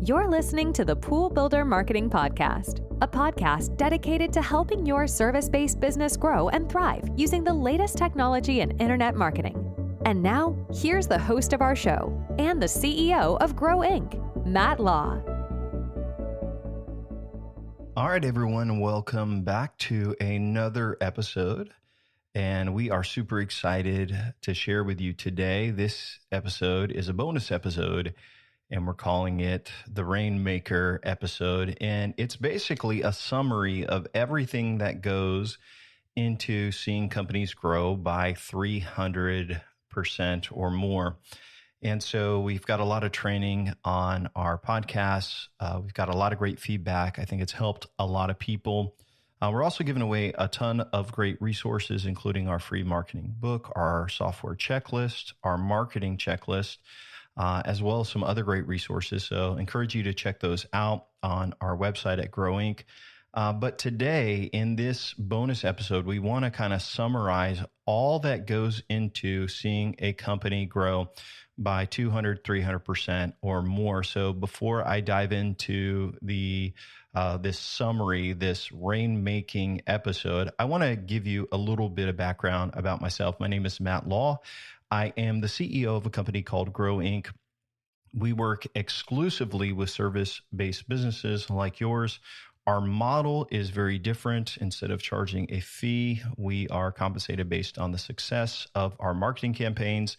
You're listening to the Pool Builder Marketing Podcast, a podcast dedicated to helping your service-based business grow and thrive using the latest technology in internet marketing. And now, here's the host of our show and the CEO of Grow Inc., Matt Law. All right, everyone, welcome back to another episode. And we are super excited to share with you today. This episode is a bonus episode, and we're calling it the Rainmaker episode. And it's basically a summary of everything that goes into seeing companies grow by 300% or more. And so we've got a lot of training on our podcasts. We've got a lot of great feedback. I think it's helped a lot of people. We're also giving away a ton of great resources, including our free marketing book, our software checklist, our marketing checklist, as well as some other great resources. So I encourage you to check those out on our website at Grow Inc. But today, in this bonus episode, we want to kind of summarize all that goes into seeing a company grow by 200, 300% or more. So before I dive into this summary, this rainmaking episode, I want to give you a little bit of background about myself. My name is Matt Law. I am the CEO of a company called Grow Inc. We work exclusively with service-based businesses like yours. Our model is very different. Instead of charging a fee, we are compensated based on the success of our marketing campaigns.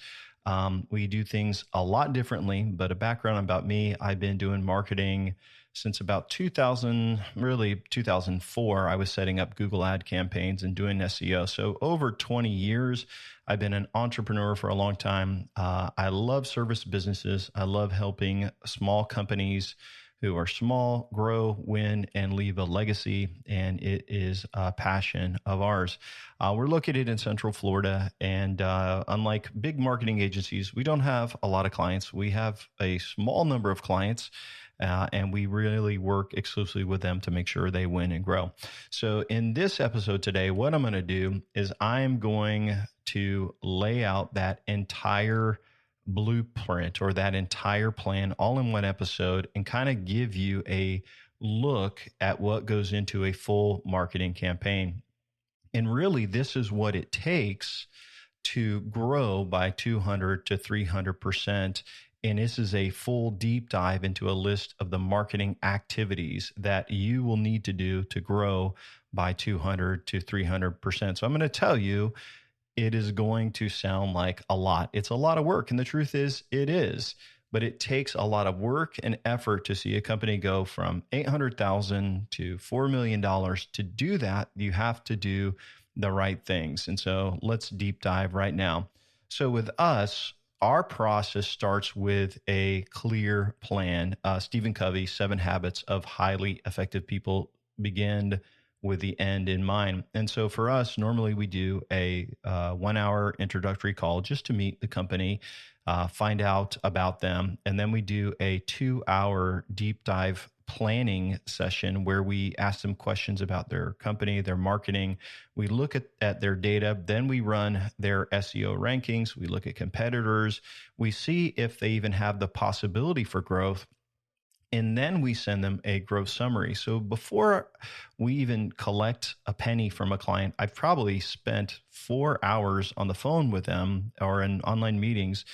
We do things a lot differently, but a background about me, I've been doing marketing since about 2004. I was setting up Google ad campaigns and doing SEO. So over 20 years, I've been an entrepreneur for a long time. I love service businesses. I love helping small companies who are small, grow, win, and leave a legacy. And it is a passion of ours. We're located in Central Florida. And unlike big marketing agencies, we don't have a lot of clients. We have a small number of clients. And we really work exclusively with them to make sure they win and grow. So in this episode today, what I'm going to do is I'm going to lay out that entire blueprint or that entire plan all in one episode and kind of give you a look at what goes into a full marketing campaign. And really, this is what it takes to grow by 200 to 300%. And this is a full deep dive into a list of the marketing activities that you will need to do to grow by 200 to 300%. So I'm going to tell you, it is going to sound like a lot. It's a lot of work. And the truth is, it is. But it takes a lot of work and effort to see a company go from $800,000 to $4 million. To do that, you have to do the right things. And so let's deep dive right now. So with us, our process starts with a clear plan. Stephen Covey's 7 Habits of Highly Effective People begin with the end in mind. And so for us, normally we do a 1-hour introductory call just to meet the company, find out about them. And then we do a 2-hour deep dive planning session where we ask them questions about their company, their marketing. We look at their data. Then we run their SEO rankings. We look at competitors. We see if they even have the possibility for growth. And then we send them a growth summary. So before we even collect a penny from a client, I've probably spent 4 hours on the phone with them or in online meetings.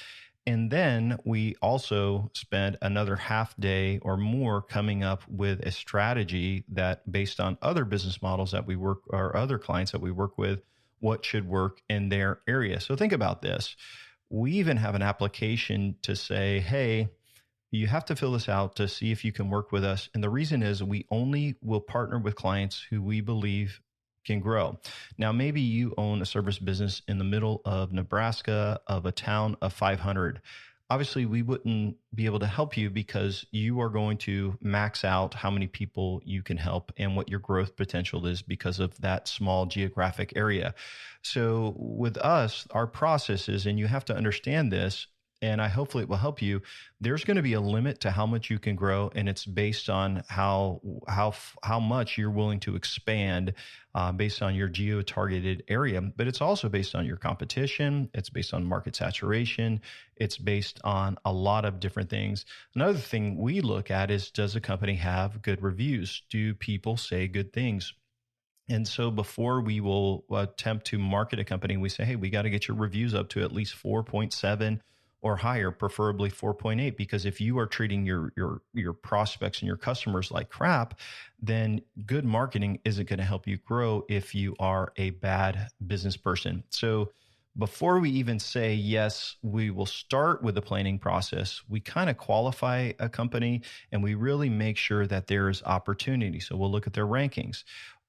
And then we also spend another half day or more coming up with a strategy that, based on other business models that we work or other clients that we work with, what should work in their area. So think about this. We even have an application to say, hey, you have to fill this out to see if you can work with us. And the reason is we only will partner with clients who we believe can grow. Now, maybe you own a service business in the middle of Nebraska of a town of 500. Obviously, we wouldn't be able to help you because you are going to max out how many people you can help and what your growth potential is because of that small geographic area. So with us, our process is, and you have to understand this, and I hopefully it will help you. There's going to be a limit to how much you can grow, and it's based on how much you're willing to expand, based on your geo targeted area. But it's also based on your competition. It's based on market saturation. It's based on a lot of different things. Another thing we look at is, does a company have good reviews? Do people say good things? And so before we will attempt to market a company, we say, hey, we got to get your reviews up to at least 4.7 or higher, preferably 4.8, because if you are treating your prospects and your customers like crap, then good marketing isn't going to help you grow if you are a bad business person. So before we even say yes, we will start with the planning process. We kind of qualify a company and we really make sure that there is opportunity. So we'll look at their rankings.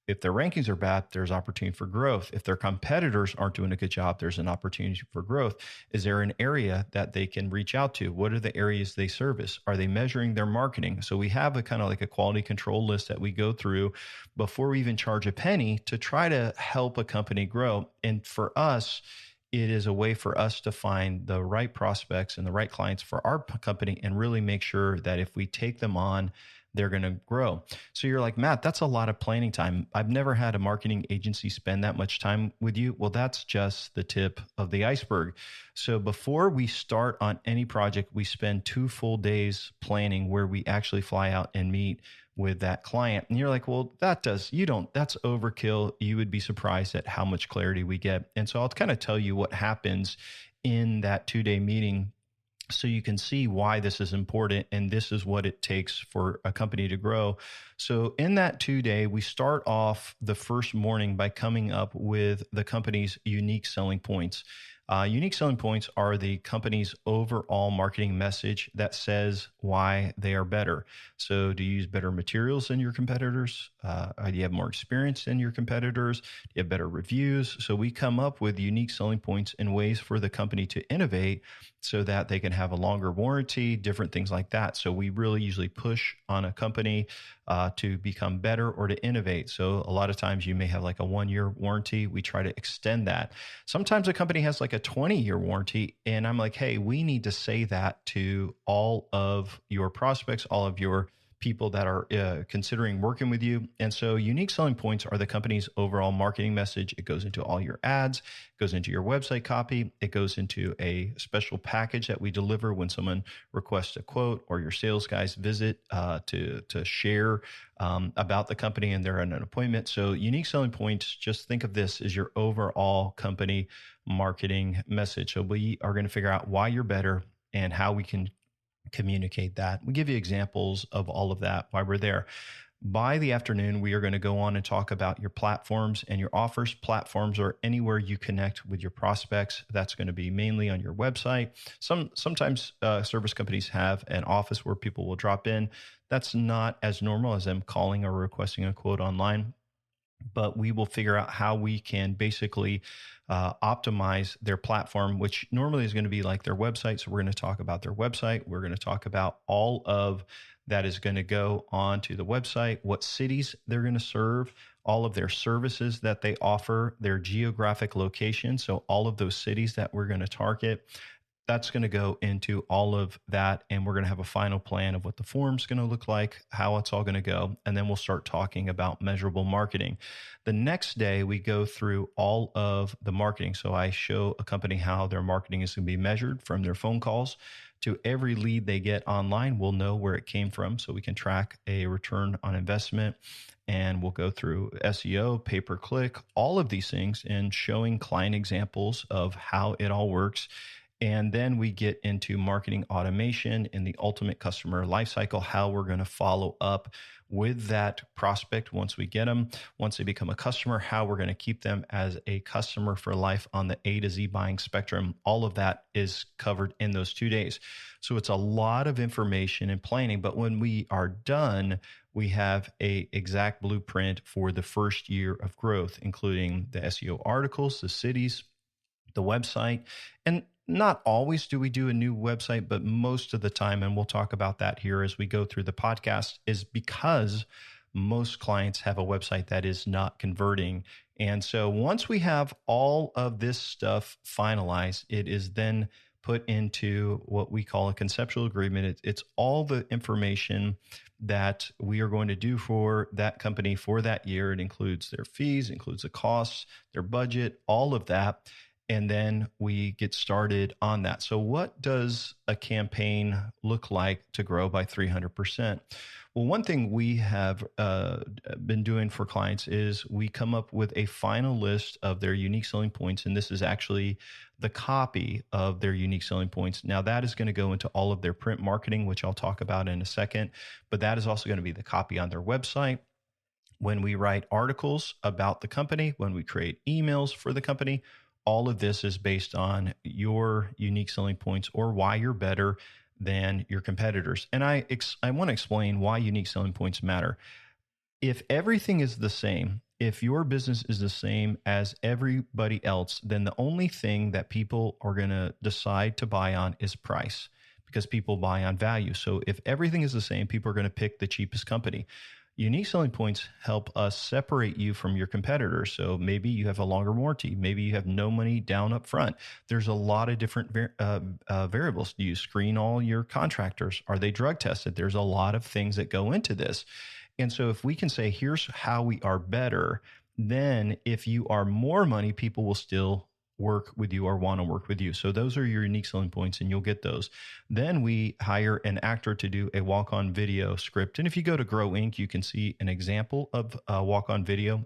If their rankings are bad, there's opportunity for growth. If their competitors aren't doing a good job, there's an opportunity for growth. Is there an area that they can reach out to? What are the areas they service? Are they measuring their marketing? So we have a kind of like a quality control list that we go through before we even charge a penny to try to help a company grow. And for us, it is a way for us to find the right prospects and the right clients for our company and really make sure that if we take them on, they're going to grow. So you're like, Matt, that's a lot of planning time. I've never had a marketing agency spend that much time with you. Well, that's just the tip of the iceberg. So before we start on any project, we spend 2 full days planning where we actually fly out and meet with that client. And you're like, well, that's overkill. You would be surprised at how much clarity we get. And so I'll kind of tell you what happens in that 2-day meeting, so you can see why this is important, and this is what it takes for a company to grow. So in that 2-day, we start off the first morning by coming up with the company's unique selling points. Unique selling points are the company's overall marketing message that says why they are better. So do you use better materials than your competitors? Do you have more experience than your competitors? Do you have better reviews? So we come up with unique selling points and ways for the company to innovate so that they can have a longer warranty, different things like that. So we really usually push on a company to become better or to innovate. So a lot of times you may have like a 1-year warranty. We try to extend that. Sometimes a company has like a 20-year warranty. And I'm like, hey, we need to say that to all of your prospects, all of your people that are considering working with you. And so unique selling points are the company's overall marketing message. It goes into all your ads, it goes into your website copy, it goes into a special package that we deliver when someone requests a quote or your sales guys visit to share about the company and they're in an appointment. So unique selling points, just think of this as your overall company marketing message. So we are going to figure out why you're better and how we can communicate that. We give you examples of all of that, why we're there. By the afternoon, we are going to go on and talk about your platforms and your offers. Platforms are anywhere you connect with your prospects. That's going to be mainly on your website. Sometimes service companies have an office where people will drop in. That's not as normal as them calling or requesting a quote online. But we will figure out how we can basically optimize their platform, which normally is going to be like their website. So we're going to talk about their website. We're going to talk about all of that is going to go onto the website, what cities they're going to serve, all of their services that they offer, their geographic location. So all of those cities that we're going to target. That's going to go into all of that. And we're going to have a final plan of what the form's going to look like, how it's all going to go. And then we'll start talking about measurable marketing. The next day, we go through all of the marketing. So I show a company how their marketing is going to be measured from their phone calls to every lead they get online. We'll know where it came from so we can track a return on investment. And we'll go through SEO, pay-per-click, all of these things and showing client examples of how it all works. And then we get into marketing automation and the ultimate customer lifecycle, how we're going to follow up with that prospect once we get them, once they become a customer, how we're going to keep them as a customer for life on the A to Z buying spectrum. All of that is covered in those 2 days. So it's a lot of information and planning. But when we are done, we have a exact blueprint for the first year of growth, including the SEO articles, the cities, the website, and not always do we do a new website, but most of the time, and we'll talk about that here as we go through the podcast, is because most clients have a website that is not converting. And so once we have all of this stuff finalized, it is then put into what we call a conceptual agreement. It's all the information that we are going to do for that company for that year. It includes their fees, includes the costs, their budget, all of that. And then we get started on that. So what does a campaign look like to grow by 300%? Well, one thing we have been doing for clients is we come up with a final list of their unique selling points. And this is actually the copy of their unique selling points. Now, that is going to go into all of their print marketing, which I'll talk about in a second. But that is also going to be the copy on their website. When we write articles about the company, when we create emails for the company, all of this is based on your unique selling points or why you're better than your competitors. And I want to explain why unique selling points matter. If everything is the same, if your business is the same as everybody else, then the only thing that people are going to decide to buy on is price, because people buy on value. So if everything is the same, people are going to pick the cheapest company. Unique selling points help us separate you from your competitors. So maybe you have a longer warranty. Maybe you have no money down up front. There's a lot of different variables. Do you screen all your contractors? Are they drug tested? There's a lot of things that go into this. And so if we can say, here's how we are better, then if you are more money, people will still work with you or want to work with you. So those are your unique selling points, and you'll get those. Then we hire an actor to do a walk-on video script. And if you go to Grow Inc., you can see an example of a walk-on video.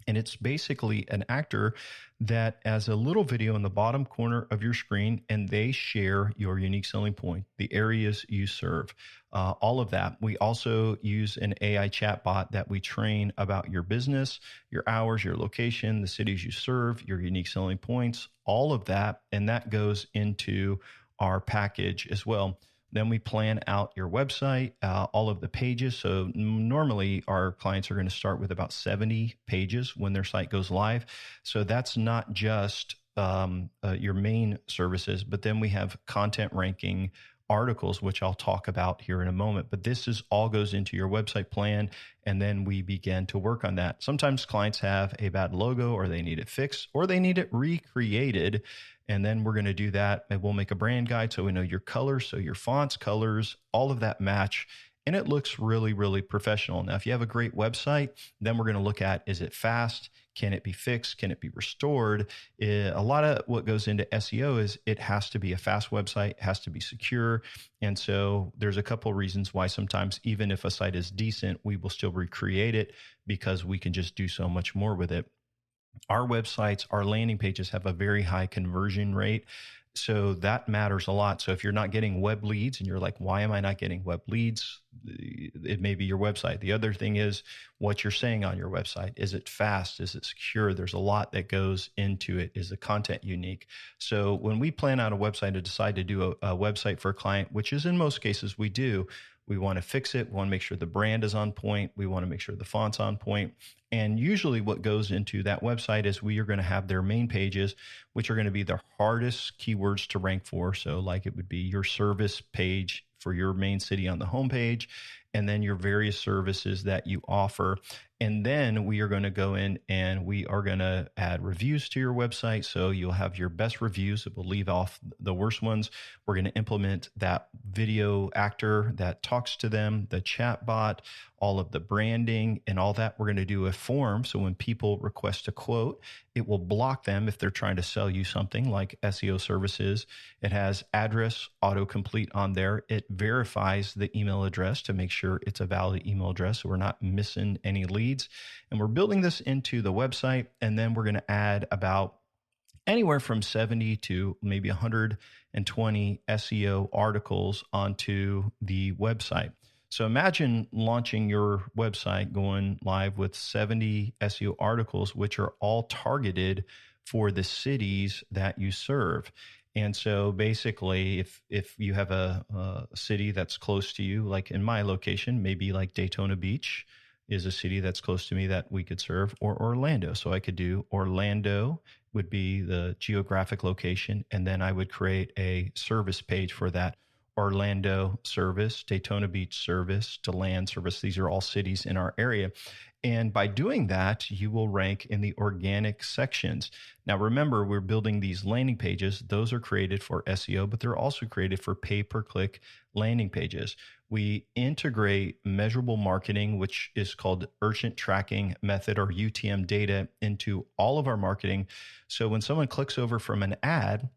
And it's basically an actor that has a little video in the bottom corner of your screen, and they share your unique selling point, the areas you serve, all of that. We also use an AI chatbot that we train about your business, your hours, your location, the cities you serve, your unique selling points, all of that. And that goes into our package as well. Then we plan out your website, all of the pages. So normally our clients are going to start with about 70 pages when their site goes live. So that's not just your main services, but then we have content ranking articles, which I'll talk about here in a moment. But this is all goes into your website plan, and then we begin to work on that. Sometimes clients have a bad logo, or they need it fixed, or they need it recreated. And then we're going to do that, and we'll make a brand guide so we know your colors, so your fonts, colors, all of that match. And it looks really, really professional. Now, if you have a great website, then we're going to look at, is it fast? Can it be fixed? Can it be restored? A lot of what goes into SEO is it has to be a fast website, it has to be secure. And so there's a couple of reasons why sometimes even if a site is decent, we will still recreate it because we can just do so much more with it. Our websites, our landing pages have a very high conversion rate. So that matters a lot. So if you're not getting web leads and you're like, why am I not getting web leads? It may be your website. The other thing is what you're saying on your website. Is it fast? Is it secure? There's a lot that goes into it. Is the content unique? So when we plan out a website to decide to do a website for a client, which is in most cases we do, we want to fix it. We want to make sure the brand is on point. We want to make sure the font's on point. And usually what goes into that website is we are going to have their main pages, which are going to be the hardest keywords to rank for. So like it would be your service page for your main city on the homepage, and then your various services that you offer. And then we are going to go in and we are going to add reviews to your website. So you'll have your best reviews. It will leave off the worst ones. We're going to implement that video actor that talks to them, the chat bot, all of the branding and all that. We're going to do a form. So when people request a quote, it will block them if they're trying to sell you something like SEO services. It has address autocomplete on there. It verifies the email address to make sure it's a valid email address, so we're not missing any leads. And we're building this into the website, and then we're going to add about anywhere from 70 to maybe 120 SEO articles onto the website. So imagine launching your website, going live with 70 SEO articles, which are all targeted for the cities that you serve. And so basically, if you have a city that's close to you, like in my location, maybe like Daytona Beach is a city that's close to me that we could serve, or Orlando. So I could do Orlando would be the geographic location, and then I would create a service page for that. Orlando service, Daytona Beach service, DeLand service. These are all cities in our area. And by doing that, you will rank in the organic sections. Now, remember, we're building these landing pages. Those are created for SEO, but they're also created for pay-per-click landing pages. We integrate measurable marketing, which is called urgent tracking method or UTM data, into all of our marketing. So when someone clicks over from an ad,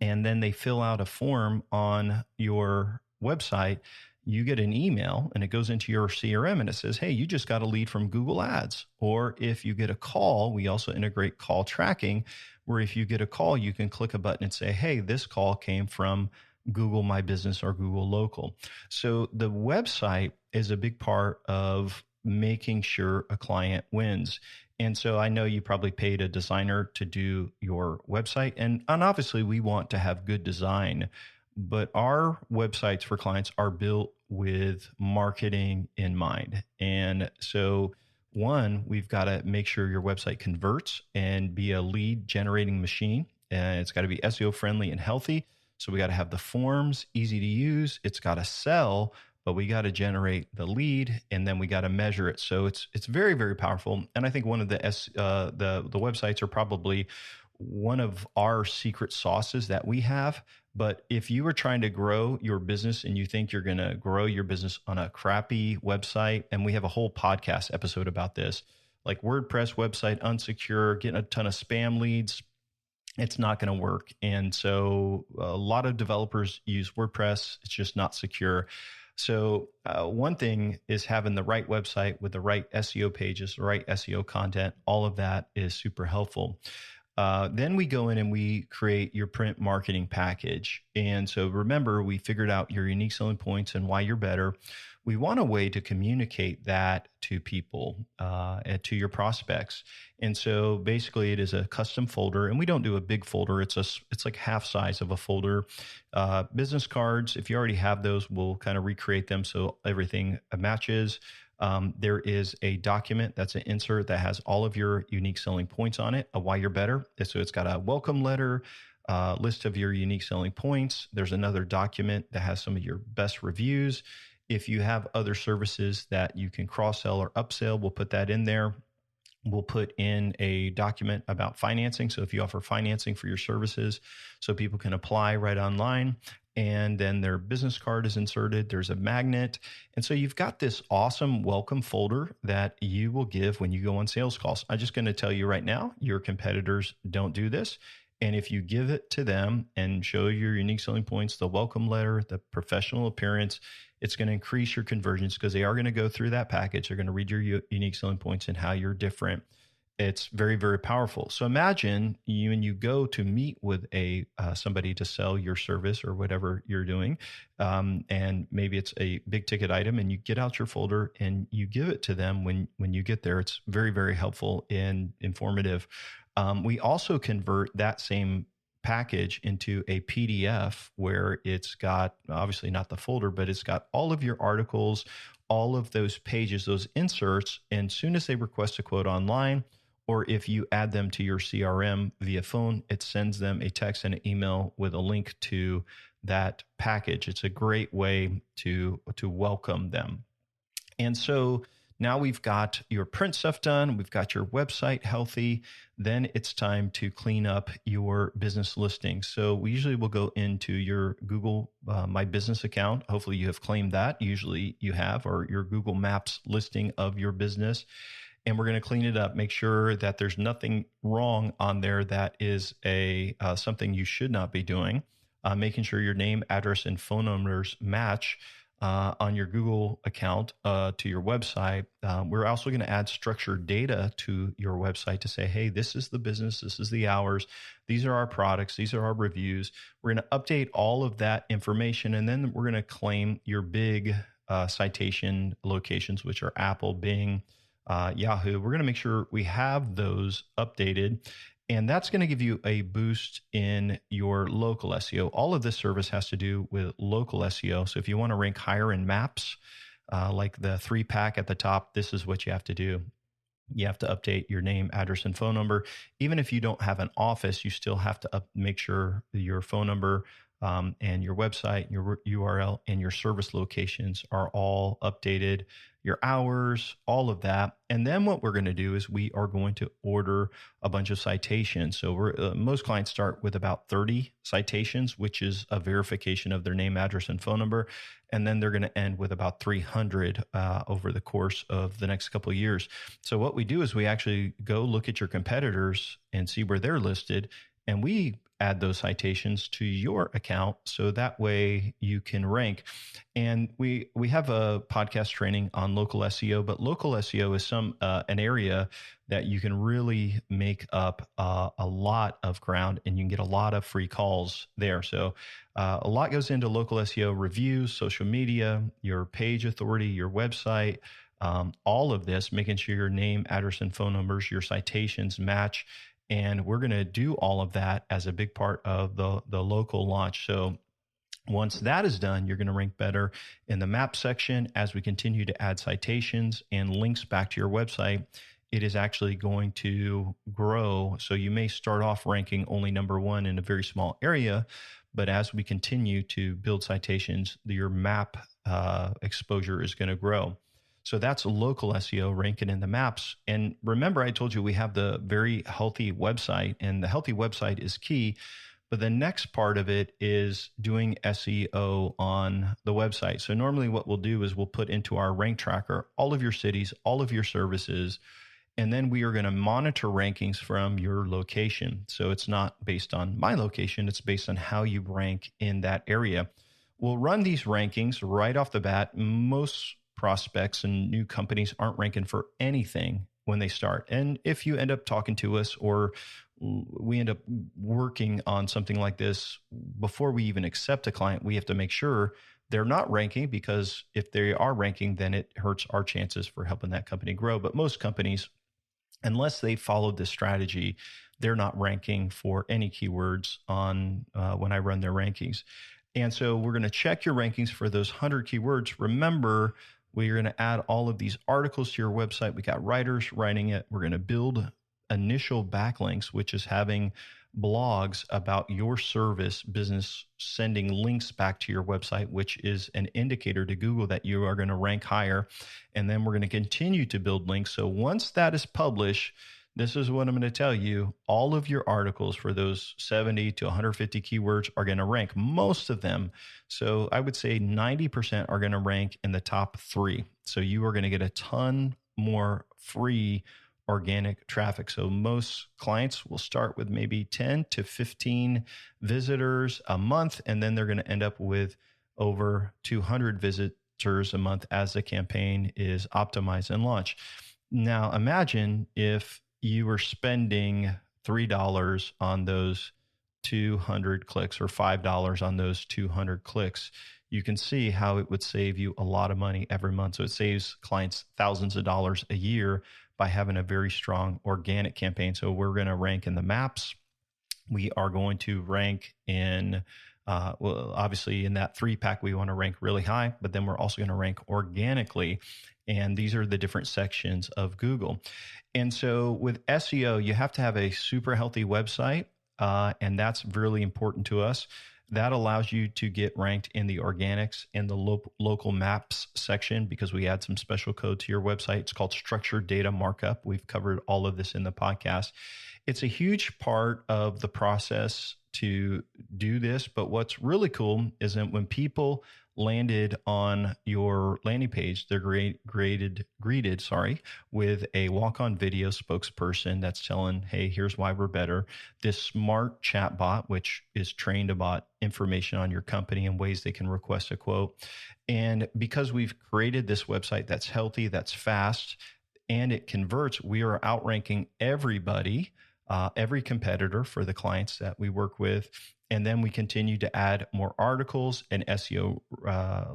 and then they fill out a form on your website, you get an email and it goes into your CRM and it says, hey, you just got a lead from Google Ads. Or if you get a call, we also integrate call tracking, where if you get a call, you can click a button and say, hey, this call came from Google My Business or Google Local. So the website is a big part of making sure a client wins. And so I know you probably paid a designer to do your website. And obviously, we want to have good design, but our websites for clients are built with marketing in mind. And so, one, we've got to make sure your website converts and be a lead generating machine. And it's got to be SEO friendly and healthy. So we got to have the forms easy to use. It's got to sell, but we got to generate the lead, and then we got to measure it. So it's very, very powerful. And I think one of the websites are probably one of our secret sauces that we have. But if you are trying to grow your business and you think you're going to grow your business on a crappy website, and we have a whole podcast episode about this, like WordPress website unsecure, getting a ton of spam leads, it's not going to work. And so a lot of developers use WordPress. It's just not secure. So one thing is having the right website with the right SEO pages, the right SEO content. All of that is super helpful. Then we go in and we create your print marketing package. And so remember, we figured out your unique selling points and why you're better. We want a way to communicate that to people, and to your prospects. And so basically it is a custom folder, and we don't do a big folder. It's like half size of a folder. Business cards, if you already have those, we'll kind of recreate them so everything matches. There is a document that's an insert that has all of your unique selling points on it, why you're better. So it's got a welcome letter, list of your unique selling points. There's another document that has some of your best reviews. If you have other services that you can cross-sell or upsell, we'll put that in there. We'll put in a document about financing. So if you offer financing for your services, so people can apply right online, and then their business card is inserted. There's a magnet. And so you've got this awesome welcome folder that you will give when you go on sales calls. I'm just going to tell you right now, your competitors don't do this. And if you give it to them and show your unique selling points, the welcome letter, the professional appearance, it's going to increase your conversions because they are going to go through that package. They're going to read your unique selling points and how you're different. It's very, very powerful. So imagine when you go to meet with somebody to sell your service or whatever you're doing, and maybe it's a big ticket item, and you get out your folder and you give it to them when you get there. It's very, very helpful and informative. We also convert that same package into a PDF where it's got, obviously not the folder, but it's got all of your articles, all of those pages, those inserts. And as soon as they request a quote online, or if you add them to your CRM via phone, it sends them a text and an email with a link to that package. It's a great way to welcome them. And so now we've got your print stuff done. We've got your website healthy. Then it's time to clean up your business listings. So we usually will go into your Google My Business account. Hopefully you have claimed that. Usually you have, or your Google Maps listing of your business. And we're going to clean it up, make sure that there's nothing wrong on there that is something you should not be doing. Making sure your name, address, and phone numbers match on your Google account to your website. We're also going to add structured data to your website to say, hey, this is the business, this is the hours, these are our products, these are our reviews. We're going to update all of that information, and then we're going to claim your big citation locations, which are Apple, Bing, Yahoo. We're going to make sure we have those updated. And that's going to give you a boost in your local SEO. All of this service has to do with local SEO. So if you want to rank higher in maps, like the 3-pack at the top, this is what you have to do. You have to update your name, address, and phone number. Even if you don't have an office, you still have to make sure your phone number and your website, your URL, and your service locations are all updated, your hours, all of that. And then what we're going to do is we are going to order a bunch of citations. So most clients start with about 30 citations, which is a verification of their name, address, and phone number. And then they're going to end with about 300 over the course of the next couple of years. So what we do is we actually go look at your competitors and see where they're listed, and we add those citations to your account so that way you can rank. And we have a podcast training on local SEO, but local SEO is an area that you can really make up a lot of ground, and you can get a lot of free calls there. So a lot goes into local SEO: reviews, social media, your page authority, your website, all of this, making sure your name, address, and phone numbers, your citations match. And we're going to do all of that as a big part of the local launch. So once that is done, you're going to rank better in the map section. As we continue to add citations and links back to your website, it is actually going to grow. So you may start off ranking only number one in a very small area, but as we continue to build citations, your map exposure is going to grow. So that's local SEO, ranking in the maps. And remember, I told you we have the very healthy website, and the healthy website is key. But the next part of it is doing SEO on the website. So normally what we'll do is we'll put into our rank tracker all of your cities, all of your services, and then we are going to monitor rankings from your location. So it's not based on my location, it's based on how you rank in that area. We'll run these rankings right off the bat. Most prospects and new companies aren't ranking for anything when they start. And if you end up talking to us, or we end up working on something like this, before we even accept a client, we have to make sure they're not ranking, because if they are ranking, then it hurts our chances for helping that company grow. But most companies, unless they followed this strategy, they're not ranking for any keywords on when I run their rankings. And so we're going to check your rankings for those 100 keywords. Remember, we're going to add all of these articles to your website. We got writers writing it. We're going to build initial backlinks, which is having blogs about your service business, sending links back to your website, which is an indicator to Google that you are going to rank higher. And then we're going to continue to build links. So once that is published, this is what I'm going to tell you. All of your articles for those 70 to 150 keywords are going to rank, most of them. So I would say 90% are going to rank in the top 3. So you are going to get a ton more free organic traffic. So most clients will start with maybe 10 to 15 visitors a month, and then they're going to end up with over 200 visitors a month as the campaign is optimized and launched. Now imagine if you were spending $3 on those 200 clicks, or $5 on those 200 clicks. You can see how it would save you a lot of money every month. So it saves clients thousands of dollars a year by having a very strong organic campaign. So we're going to rank in the maps. We are going to rank in, well, obviously in that 3-pack, we want to rank really high, but then we're also going to rank organically. And these are the different sections of Google. And so with SEO, you have to have a super healthy website, and that's really important to us. That allows you to get ranked in the organics and the local maps section, because we add some special code to your website. It's called structured data markup. We've covered all of this in the podcast. It's a huge part of the process to do this. But what's really cool is that when people landed on your landing page, they're greeted with a walk-on video spokesperson that's telling, hey, here's why we're better. This smart chat bot, which is trained about information on your company and ways they can request a quote. And because we've created this website that's healthy, that's fast, and it converts, we are outranking everybody, every competitor for the clients that we work with. And then we continue to add more articles and SEO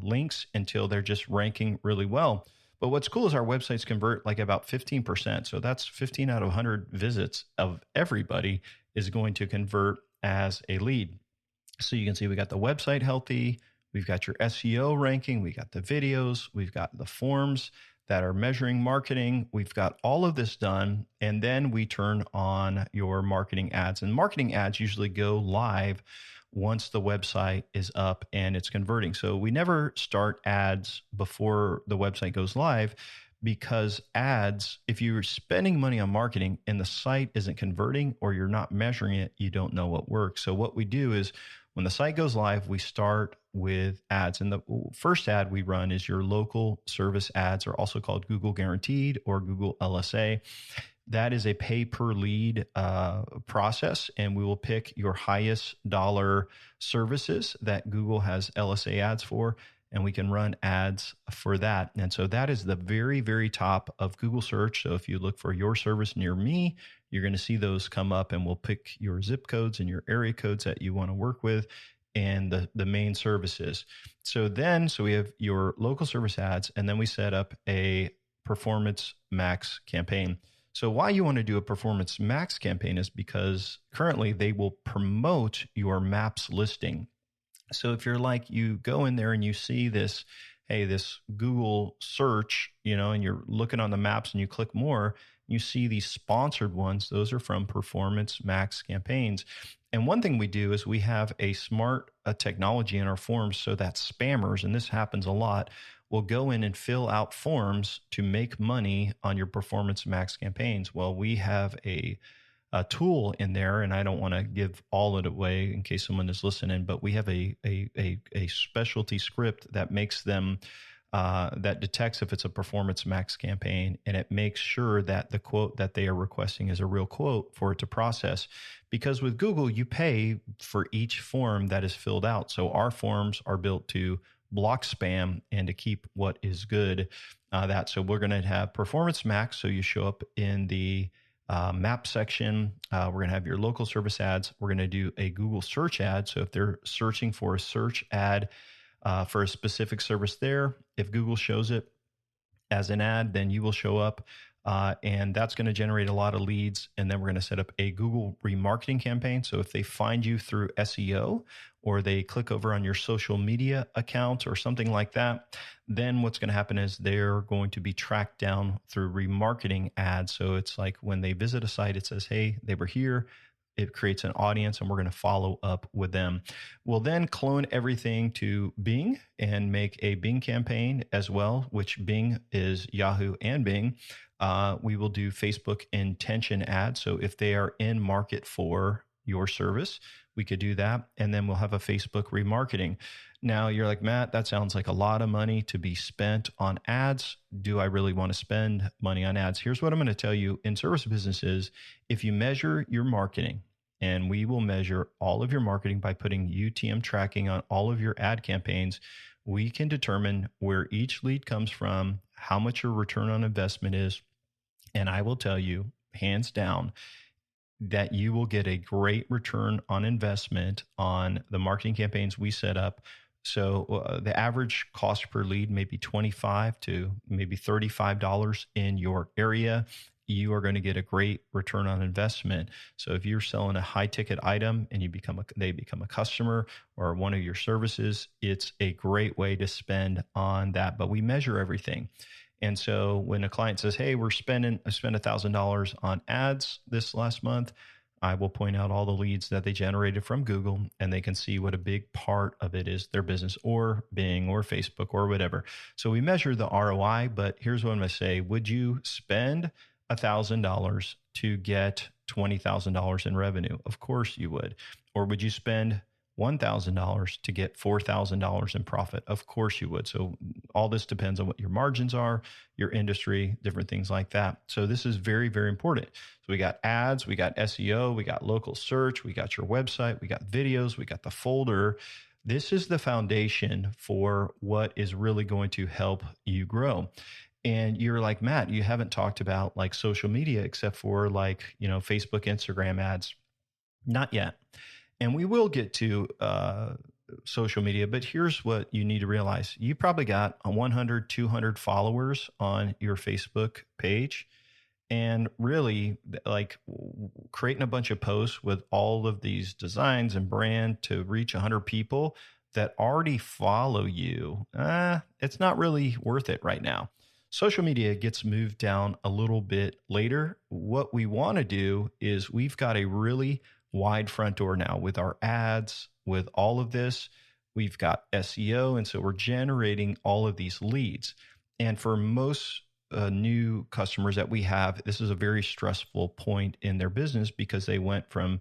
links until they're just ranking really well. But what's cool is our websites convert like about 15%. So that's 15 out of 100 visits of everybody is going to convert as a lead. So you can see we got the website healthy. We've got your SEO ranking. We got the videos. We've got the forms that are measuring marketing. We've got all of this done. And then we turn on your marketing ads. And marketing ads usually go live once the website is up and it's converting. So we never start ads before the website goes live, because ads, if you're spending money on marketing and the site isn't converting or you're not measuring it, you don't know what works. So what we do is when the site goes live, we start with ads. And the first ad we run is your local service ads, are also called Google Guaranteed or Google LSA. That is a pay per lead process, and we will pick your highest dollar services that Google has LSA ads for, and we can run ads for that. And so that is the very, very top of Google search. So if you look for your service near me, you're going to see those come up, and we'll pick your zip codes and your area codes that you want to work with and the main services. So we have your local service ads, and then we set up a Performance Max campaign. So why you want to do a Performance Max campaign is because currently they will promote your maps listing. So if you're like, you go in there and you see this, hey, this Google search, and you're looking on the maps and you click more, you see these sponsored ones. Those are from Performance Max campaigns. And one thing we do is we have a smart technology in our forms so that spammers, and this happens a lot, will go in and fill out forms to make money on your Performance Max campaigns. Well, we have a tool in there, and I don't want to give all of it away in case someone is listening, but we have a specialty script that makes them that detects if it's a Performance Max campaign, and it makes sure that the quote that they are requesting is a real quote for it to process. Because with Google, you pay for each form that is filled out. So our forms are built to block spam and to keep what is good. So we're going to have Performance Max. So you show up in the map section. We're going to have your local service ads. We're going to do a Google search ad. So if they're searching for a search ad for a specific service there, if Google shows it as an ad, then you will show up. And that's going to generate a lot of leads. And then we're going to set up a Google remarketing campaign. So if they find you through SEO, or they click over on your social media account or something like that, then what's going to happen is they're going to be tracked down through remarketing ads. So it's like when they visit a site, it says, hey, they were here. It creates an audience, and we're going to follow up with them. We'll then clone everything to Bing and make a Bing campaign as well, which Bing is Yahoo and Bing. We will do Facebook intention ads. So if they are in market for your service, we could do that. And then we'll have a Facebook remarketing. Now you're like, Matt, that sounds like a lot of money to be spent on ads. Do I really want to spend money on ads? Here's what I'm going to tell you. In service businesses, if you measure your marketing, and we will measure all of your marketing by putting UTM tracking on all of your ad campaigns, we can determine where each lead comes from, how much your return on investment is. And I will tell you, hands down, that you will get a great return on investment on the marketing campaigns we set up. So the average cost per lead may be $25 to maybe $35 in your area. You are going to get a great return on investment. So if you're selling a high ticket item and they become a customer or one of your services, it's a great way to spend on that. But we measure everything. And so when a client says, hey, I spent $1,000 on ads this last month, I will point out all the leads that they generated from Google, and they can see what a big part of it is their business or Bing or Facebook or whatever. So we measure the ROI, but here's what I'm going to say. Would you spend $1,000 to get $20,000 in revenue? Of course you would. Or would you spend $1,000 to get $4,000 in profit? Of course you would. So all this depends on what your margins are, your industry, different things like that. So this is very, very important. So we got ads, we got SEO, we got local search, we got your website, we got videos, we got the folder. This is the foundation for what is really going to help you grow. And you're like, Matt, you haven't talked about like social media except for Facebook, Instagram ads. Not yet. And we will get to social media, but here's what you need to realize. You probably got 100, 200 followers on your Facebook page. And really, like creating a bunch of posts with all of these designs and brand to reach 100 people that already follow you, it's not really worth it right now. Social media gets moved down a little bit later. What we want to do is we've got a really wide front door now with our ads with all of this, we've got SEO. And so we're generating all of these leads. And for most new customers that we have, this is a very stressful point in their business because they went from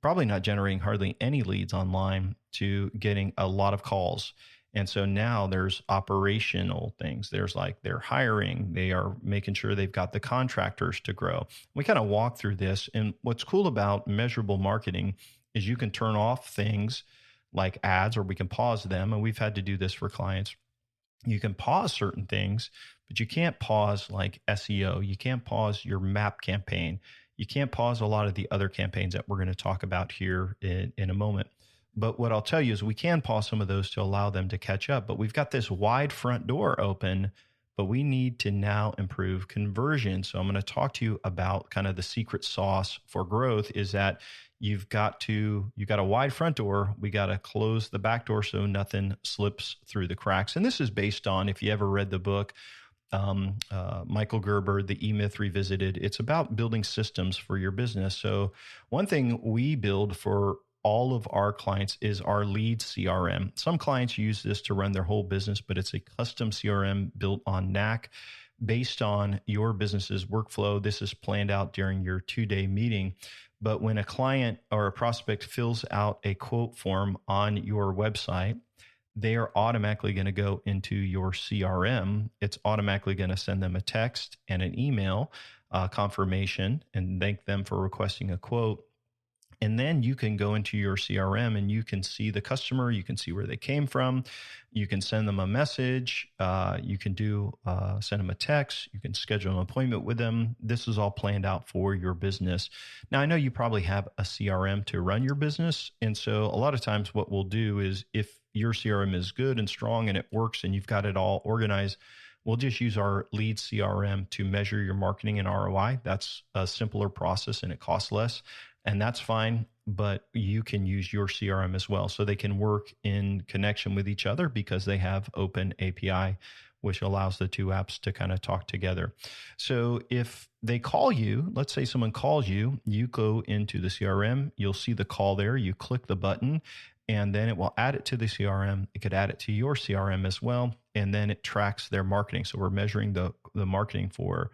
probably not generating hardly any leads online to getting a lot of calls. And so now there's operational things. There's like they're hiring, they are making sure they've got the contractors to grow. We kind of walk through this. And what's cool about measurable marketing is you can turn off things like ads, or we can pause them. And we've had to do this for clients. You can pause certain things, but you can't pause like SEO. You can't pause your map campaign. You can't pause a lot of the other campaigns that we're going to talk about here in a moment. But what I'll tell you is we can pause some of those to allow them to catch up. But we've got this wide front door open, but we need to now improve conversion. So I'm going to talk to you about kind of the secret sauce for growth is that you've got a wide front door. We got to close the back door so nothing slips through the cracks. And this is based on, if you ever read the book, Michael Gerber, The E-Myth Revisited, it's about building systems for your business. So one thing we build for all of our clients is our lead CRM. Some clients use this to run their whole business, but it's a custom CRM built on Knack based on your business's workflow. This is planned out during your 2-day meeting. But when a client or a prospect fills out a quote form on your website, they are automatically going to go into your CRM. It's automatically going to send them a text and an email confirmation and thank them for requesting a quote. And then you can go into your CRM and you can see the customer, you can see where they came from, you can send them a message, you can send them a text, you can schedule an appointment with them. This is all planned out for your business. Now, I know you probably have a CRM to run your business. And so a lot of times what we'll do is if your CRM is good and strong and it works and you've got it all organized, we'll just use our lead CRM to measure your marketing and ROI. That's a simpler process and it costs less. And that's fine, but you can use your CRM as well. So they can work in connection with each other because they have open API, which allows the two apps to kind of talk together. So if they call you, let's say someone calls you, you go into the CRM, you'll see the call there, you click the button, and then it will add it to the CRM. It could add it to your CRM as well. And then it tracks their marketing. So we're measuring the marketing for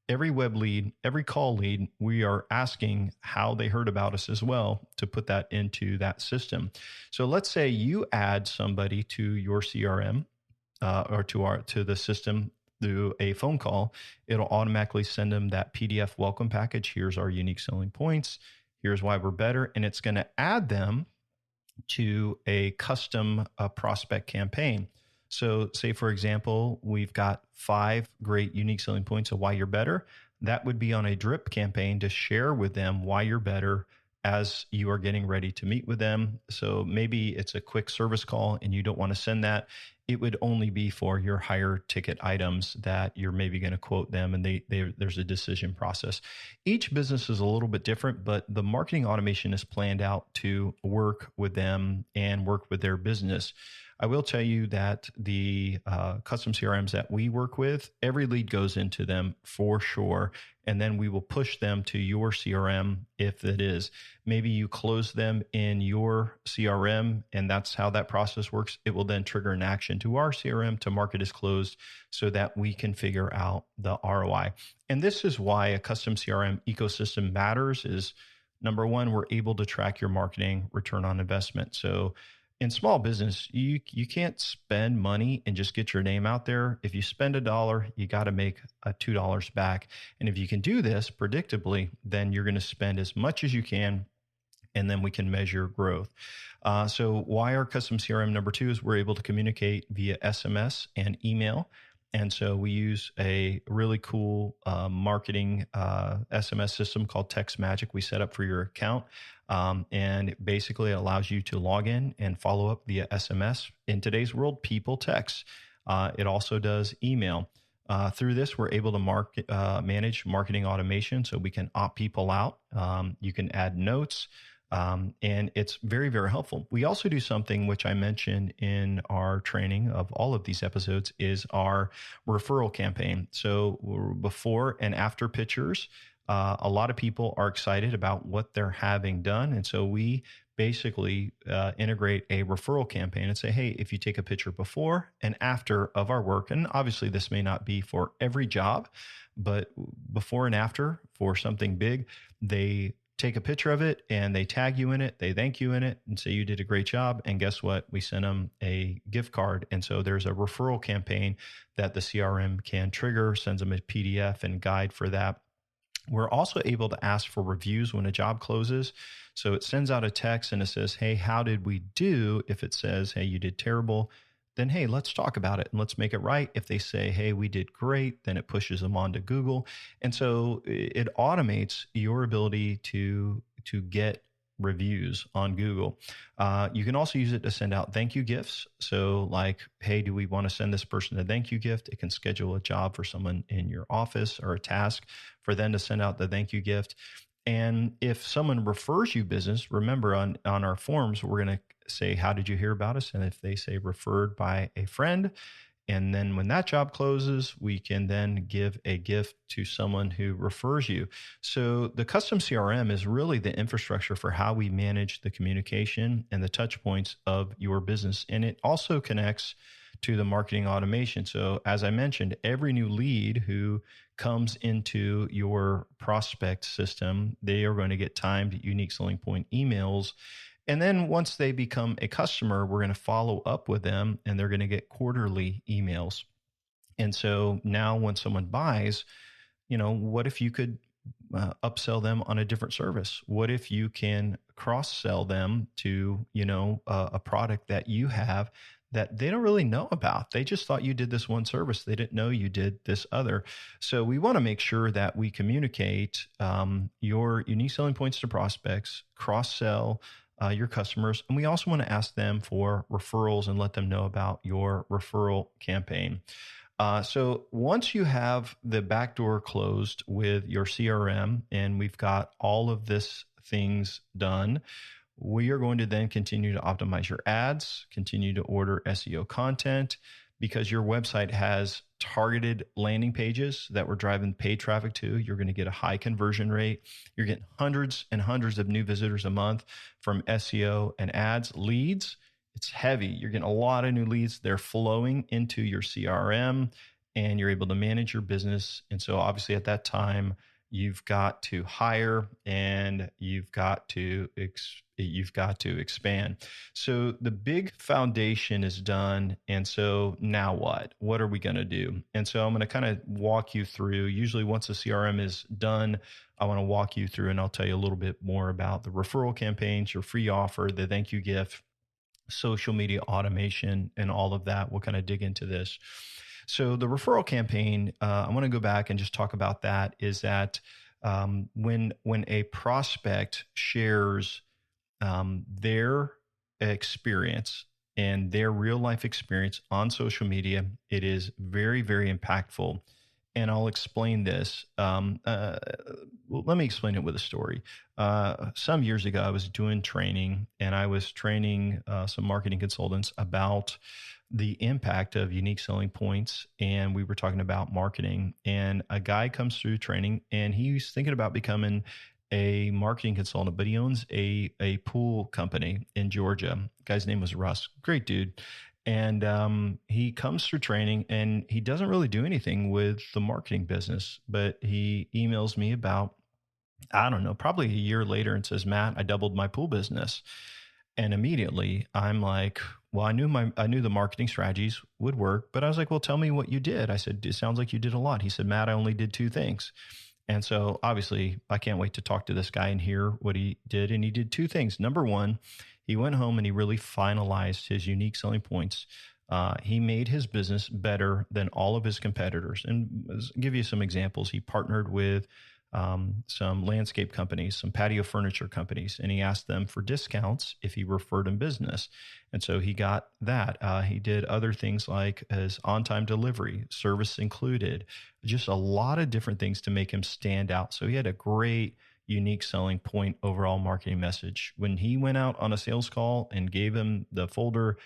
every web lead, every call lead. We are asking how they heard about us as well to put that into that system. So let's say you add somebody to your CRM or to the system through a phone call. It'll automatically send them that PDF welcome package. Here's our unique selling points. Here's why we're better. And it's going to add them to a custom prospect campaign. So say, for example, we've got 5 great unique selling points of why you're better. That would be on a drip campaign to share with them why you're better as you are getting ready to meet with them. So maybe it's a quick service call and you don't want to send that. It would only be for your higher ticket items that you're maybe going to quote them, and there's a decision process. Each business is a little bit different, but the marketing automation is planned out to work with them and work with their business. I will tell you that the custom CRMs that we work with, every lead goes into them for sure. And then we will push them to your CRM if it is. Maybe you close them in your CRM, and that's how that process works. It will then trigger an action to our CRM to mark it as closed so that we can figure out the ROI. And this is why a custom CRM ecosystem matters is, number one, we're able to track your marketing return on investment. So in small business, you can't spend money and just get your name out there. If you spend $1, you got to make $2 back. And if you can do this predictably, then you're going to spend as much as you can, and then we can measure growth. So why our custom CRM number 2 is we're able to communicate via SMS and email. And so we use a really cool marketing SMS system called Text Magic we set up for your account. And basically it allows you to log in and follow up via SMS. In today's world, people text. It also does email. Through this, we're able to manage marketing automation so we can opt people out. You can add notes. And it's very, very helpful. We also do something which I mentioned in our training of all of these episodes is our referral campaign. So before and after pictures, a lot of people are excited about what they're having done. And so we basically integrate a referral campaign and say, hey, if you take a picture before and after of our work, and obviously this may not be for every job, but before and after for something big, they take a picture of it and they tag you in it, they thank you in it and say you did a great job. And guess what? We send them a gift card. And so there's a referral campaign that the CRM can trigger, sends them a PDF and guide for that. We're also able to ask for reviews when a job closes. So it sends out a text and it says, hey, how did we do? If it says, hey, you did terrible, then, hey, let's talk about it and let's make it right. If they say, hey, we did great, then it pushes them onto Google. And so it automates your ability to get reviews on Google. You can also use it to send out thank you gifts. So like, hey, do we want to send this person a thank you gift? It can schedule a job for someone in your office or a task for them to send out the thank you gift. And if someone refers you business, remember on our forms, we're going to say, how did you hear about us? And if they say referred by a friend, and then when that job closes, we can then give a gift to someone who refers you. So the custom CRM is really the infrastructure for how we manage the communication and the touch points of your business. And it also connects to the marketing automation. So as I mentioned, every new lead who comes into your prospect system, they are going to get timed unique selling point emails. And then once they become a customer, we're going to follow up with them and they're going to get quarterly emails. And so now when someone buys, what if you could upsell them on a different service? What if you can cross-sell them to, a product that you have that they don't really know about? They just thought you did this one service. They didn't know you did this other. So we want to make sure that we communicate your unique selling points to prospects, cross-sell your customers. And we also want to ask them for referrals and let them know about your referral campaign. So once you have the back door closed with your CRM and we've got all of this things done, we are going to then continue to optimize your ads, continue to order SEO content, because your website has targeted landing pages that we're driving paid traffic to. You're going to get a high conversion rate. You're getting hundreds and hundreds of new visitors a month from SEO and ads. Leads, it's heavy. You're getting a lot of new leads. They're flowing into your CRM and you're able to manage your business. And so obviously at that time, you've got to hire and you've got to expand. So the big foundation is done. And so now what? What are we going to do? And so I'm going to kind of walk you through. Usually once the CRM is done, I want to walk you through and I'll tell you a little bit more about the referral campaigns, your free offer, the thank you gift, social media automation, and all of that. We'll kind of dig into this. So the referral campaign, I want to go back and just talk about that, is that when a prospect shares their experience and their real life experience on social media, it is very, very impactful. And I'll explain this. Let me explain it with a story. Some years ago, I was doing training and I was training some marketing consultants about the impact of unique selling points. And we were talking about marketing, and a guy comes through training and he's thinking about becoming a marketing consultant, but he owns a pool company in Georgia. The guy's name was Russ. Great dude. And he comes through training and he doesn't really do anything with the marketing business, but he emails me about, I don't know, probably a year later and says, Matt, I doubled my pool business. And immediately I'm like, well, I knew the marketing strategies would work, but I was like, well, tell me what you did. I said, it sounds like you did a lot. He said, Matt, I only did 2 things. And so obviously I can't wait to talk to this guy and hear what he did. And he did 2 things. Number one, he went home and he really finalized his unique selling points. He made his business better than all of his competitors. And I'll give you some examples. He partnered with some landscape companies, some patio furniture companies, and he asked them for discounts if he referred them business. And so he got that. He did other things like his on-time delivery, service included, just a lot of different things to make him stand out. So he had a great unique selling point overall marketing message. When he went out on a sales call and gave him the folder,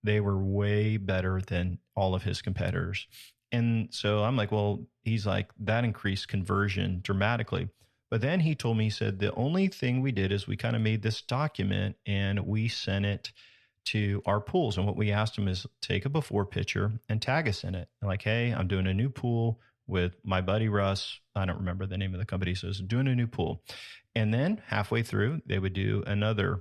they were way better than all of his competitors. And so I'm like, well, he's like, that increased conversion dramatically. But then he told me, he said, the only thing we did is we kind of made this document and we sent it to our pools. And what we asked him is take a before picture and tag us in it. And like, hey, I'm doing a new pool with my buddy Russ. I don't remember the name of the company. So it's doing a new pool. And then halfway through, they would do another,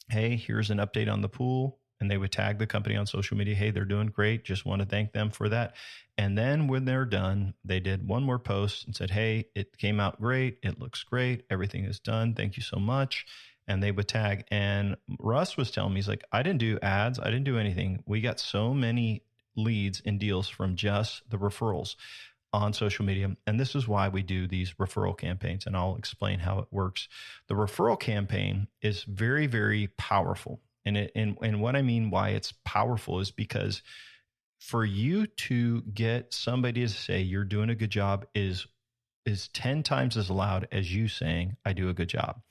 hey, here's an update on the pool. And they would tag the company on social media. Hey, they're doing great. Just want to thank them for that. And then when they're done, they did one more post and said, hey, it came out great. It looks great. Everything is done. Thank you so much. And they would tag. And Russ was telling me, he's like, I didn't do ads. I didn't do anything. We got so many leads and deals from just the referrals on social media. And this is why we do these referral campaigns. And I'll explain how it works. The referral campaign is very, very powerful. And what I mean why it's powerful is because for you to get somebody to say you're doing a good job is 10 times as loud as you saying I do a good job.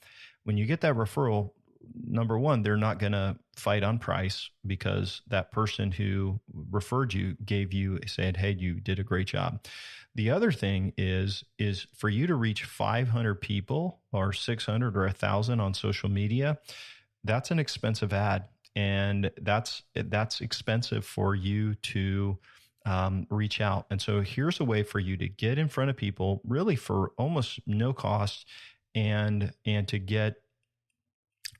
When you get that referral, number one, they're not going to fight on price because that person who referred you said, hey, you did a great job. The other thing is for you to reach 500 people or 600 or 1,000 on social media, that's an expensive ad. And that's expensive for you to reach out. And so here's a way for you to get in front of people really for almost no cost and to get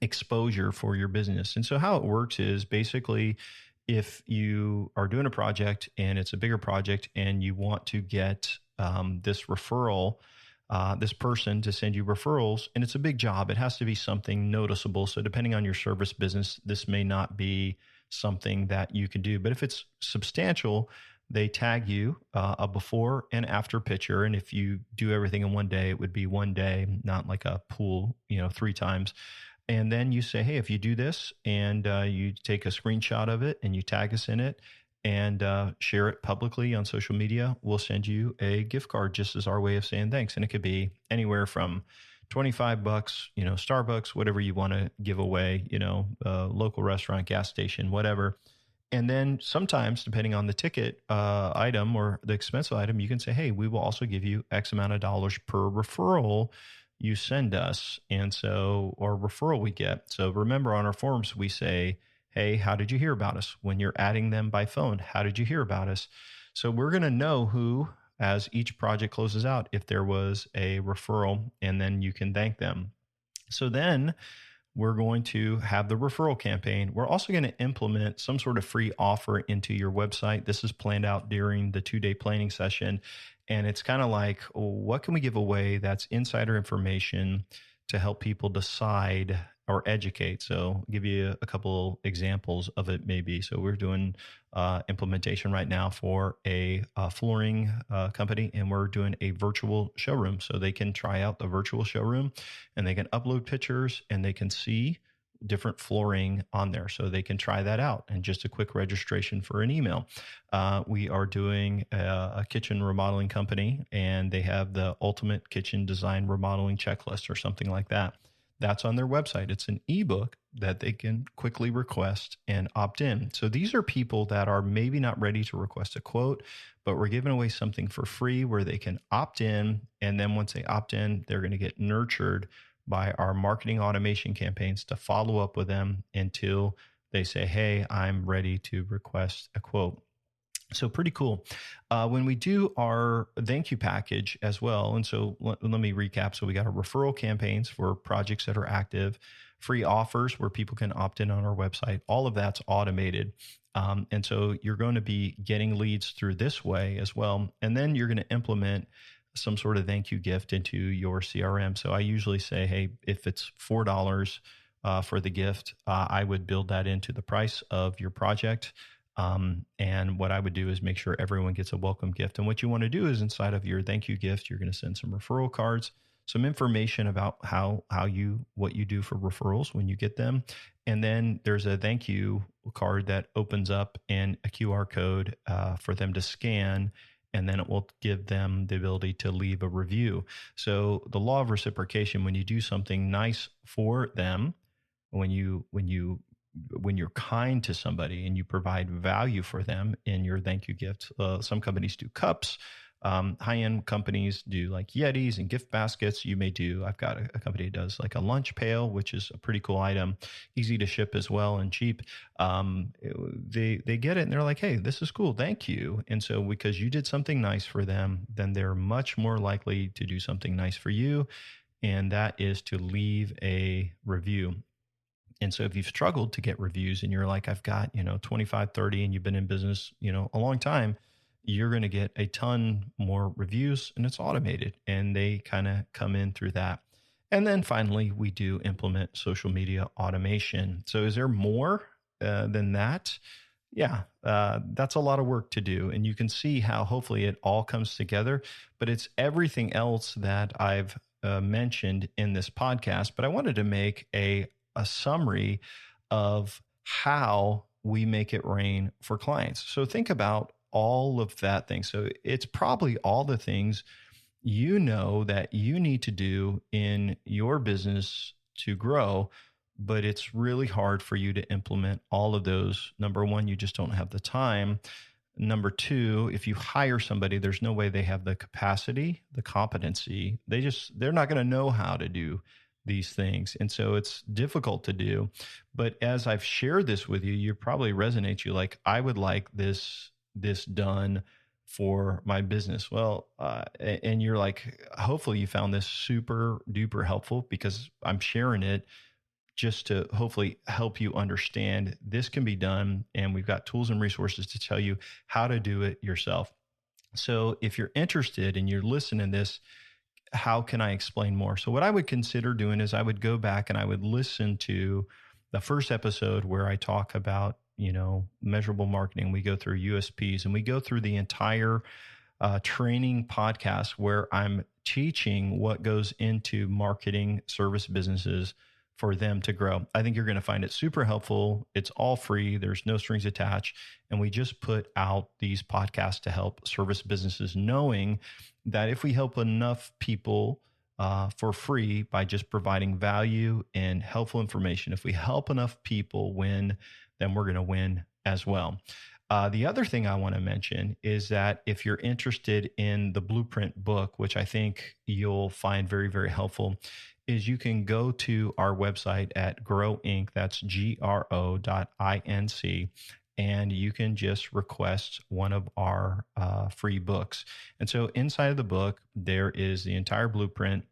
exposure for your business. And so how it works is basically if you are doing a project and it's a bigger project and you want to get this referral, this person to send you referrals, and it's a big job, it has to be something noticeable. So depending on your service business, this may not be something that you can do. But if it's substantial, they tag you a before and after picture. And if you do everything in one day, it would be one day, not like a pool, 3 times. And then you say, hey, if you do this and you take a screenshot of it and you tag us in it and share it publicly on social media, we'll send you a gift card just as our way of saying thanks. And it could be anywhere from $25, Starbucks, whatever you want to give away, local restaurant, gas station, whatever. And then sometimes, depending on the ticket item or the expensive item, you can say, hey, we will also give you X amount of dollars per referral you send us. And so, or referral we get. So remember on our forms, we say, hey, how did you hear about us? When you're adding them by phone, how did you hear about us? So we're going to know who, as each project closes out, if there was a referral, and then you can thank them. So then we're going to have the referral campaign. We're also going to implement some sort of free offer into your website. This is planned out during the 2-day planning session. And it's kind of like, what can we give away that's insider information to help people decide or educate? So I'll give you a couple examples of it maybe. So we're doing implementation right now for a flooring company, and we're doing a virtual showroom. So they can try out the virtual showroom and they can upload pictures and they can see different flooring on there. So they can try that out, and just a quick registration for an email. We are doing a kitchen remodeling company, and they have the ultimate kitchen design remodeling checklist or something like that. That's on their website. It's an ebook that they can quickly request and opt in. So these are people that are maybe not ready to request a quote, but we're giving away something for free where they can opt in. And then once they opt in, they're going to get nurtured by our marketing automation campaigns to follow up with them until they say, hey, I'm ready to request a quote. So pretty cool. When we do our thank you package as well, and so let me recap. So we got our referral campaigns for projects that are active, free offers where people can opt in on our website. All of that's automated. And so you're going to be getting leads through this way as well. And then you're going to implement some sort of thank you gift into your CRM. So I usually say, hey, if it's $4 for the gift, I would build that into the price of your project. And what I would do is make sure everyone gets a welcome gift. And what you want to do is inside of your thank you gift, you're going to send some referral cards, some information about what you do for referrals when you get them. And then there's a thank you card that opens up and a QR code for them to scan. And then it will give them the ability to leave a review. So the law of reciprocation, when you do something nice for them, when you're kind to somebody and you provide value for them in your thank you gift, some companies do cups. High-end companies do like Yetis and gift baskets. I've got a company that does like a lunch pail, which is a pretty cool item, easy to ship as well and cheap. They get it and they're like, hey, this is cool, thank you. And so because you did something nice for them, then they're much more likely to do something nice for you, and that is to leave a review. And so if you've struggled to get reviews and you're like, I've got, 25, 30, and you've been in business, a long time, you're going to get a ton more reviews, and it's automated, and they kind of come in through that. And then finally, we do implement social media automation. So is there more than that? Yeah, that's a lot of work to do. And you can see how hopefully it all comes together, but it's everything else that I've mentioned in this podcast. But I wanted to make a summary of how we make it rain for clients. So think about all of that thing. So it's probably all the things that you need to do in your business to grow, but it's really hard for you to implement all of those. Number one, you just don't have the time. Number two, if you hire somebody, there's no way they have the capacity, the competency. They're not going to know how to do these things. And so it's difficult to do. But as I've shared this with you, you probably resonates. You like, I would like this done for my business. Well, and you're like, hopefully you found this super duper helpful, because I'm sharing it just to hopefully help you understand this can be done. And we've got tools and resources to tell you how to do it yourself. So if you're interested and you're listening to this, how can I explain more? So what I would consider doing is I would go back and I would listen to the first episode where I talk about, measurable marketing. We go through USPs and we go through the entire training podcast where I'm teaching what goes into marketing service businesses for them to grow. I think you're going to find it super helpful. It's all free. There's no strings attached. And we just put out these podcasts to help service businesses, knowing that if we help enough people for free by just providing value and helpful information, if we help enough people win, then we're going to win as well. The other thing I want to mention is that if you're interested in the Blueprint book, which I think you'll find very, very helpful, is you can go to our website at Grow Inc. That's GRO.INC. And you can just request one of our free books. And so inside of the book, there is the entire blueprint.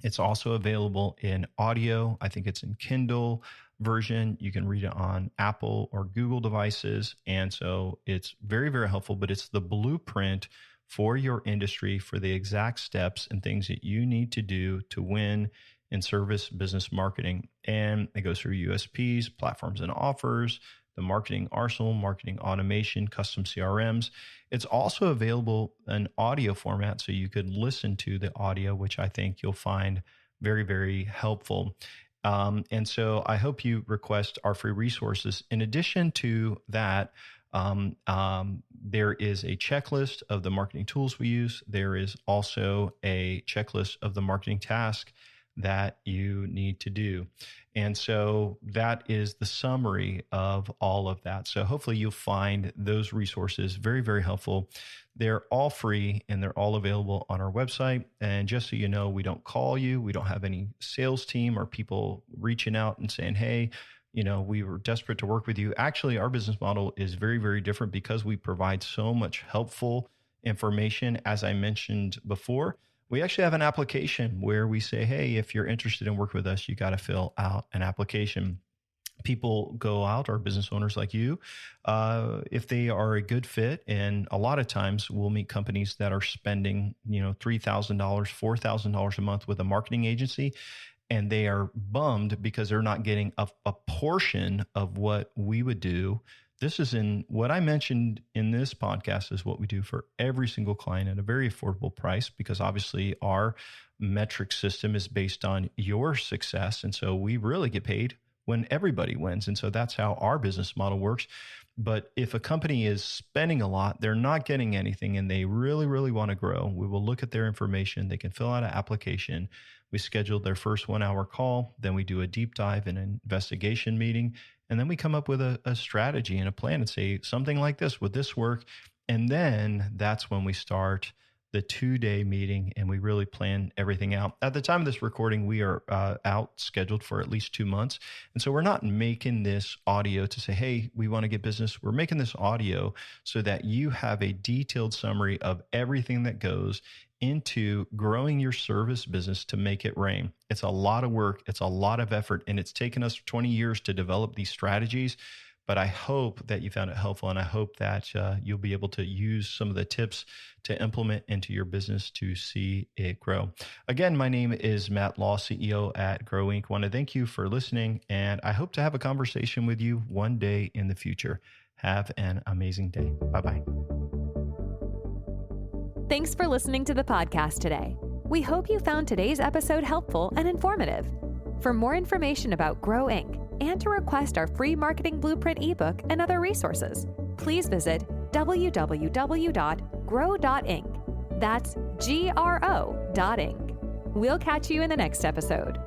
It's also available in audio. I think it's in Kindle version. You can read it on Apple or Google devices. And so it's very, very helpful, but it's the blueprint for your industry, for the exact steps and things that you need to do to win in service business marketing. And it goes through USPs, platforms and offers, the marketing arsenal, marketing automation, custom CRMs. It's also available in audio format, so you could listen to the audio, which I think you'll find very, very helpful. And so I hope you request our free resources. In addition to that, there is a checklist of the marketing tools we use. There is also a checklist of the marketing task that you need to do. And so that is the summary of all of that. So hopefully you'll find those resources very, very helpful. They're all free and they're all available on our website. And just so you know, we don't call you. We don't have any sales team or people reaching out and saying, hey, we were desperate to work with you. Actually, our business model is very, very different because we provide so much helpful information. As I mentioned before, we actually have an application where we say, hey, if you're interested in working with us, you got to fill out an application. People go out, or business owners like you, if they are a good fit. And a lot of times we'll meet companies that are spending, $3,000, $4,000 a month with a marketing agency. And they are bummed because they're not getting a portion of what we would do. This is in what I mentioned in this podcast is what we do for every single client at a very affordable price, because obviously our metric system is based on your success. And so we really get paid when everybody wins. And so that's how our business model works. But if a company is spending a lot, they're not getting anything, and they really, really want to grow, we will look at their information. They can fill out an application. We schedule their first 1 hour call. Then we do a deep dive and an investigation meeting. And then we come up with a strategy and a plan and say, something like this, would this work? And then that's when we start the 2-day meeting, and we really plan everything out. At the time of this recording, we are out scheduled for at least 2 months. And so we're not making this audio to say, hey, we want to get business. We're making this audio so that you have a detailed summary of everything that goes into growing your service business to make it rain. It's a lot of work. It's a lot of effort. And it's taken us 20 years to develop these strategies. But I hope that you found it helpful, and I hope that you'll be able to use some of the tips to implement into your business to see it grow. Again, my name is Matt Law, CEO at Grow Inc. I want to thank you for listening, and I hope to have a conversation with you one day in the future. Have an amazing day. Bye-bye. Thanks for listening to the podcast today. We hope you found today's episode helpful and informative. For more information about Grow Inc. and to request our free marketing blueprint ebook and other resources, please visit www.grow.inc. That's GRO.inc. We'll catch you in the next episode.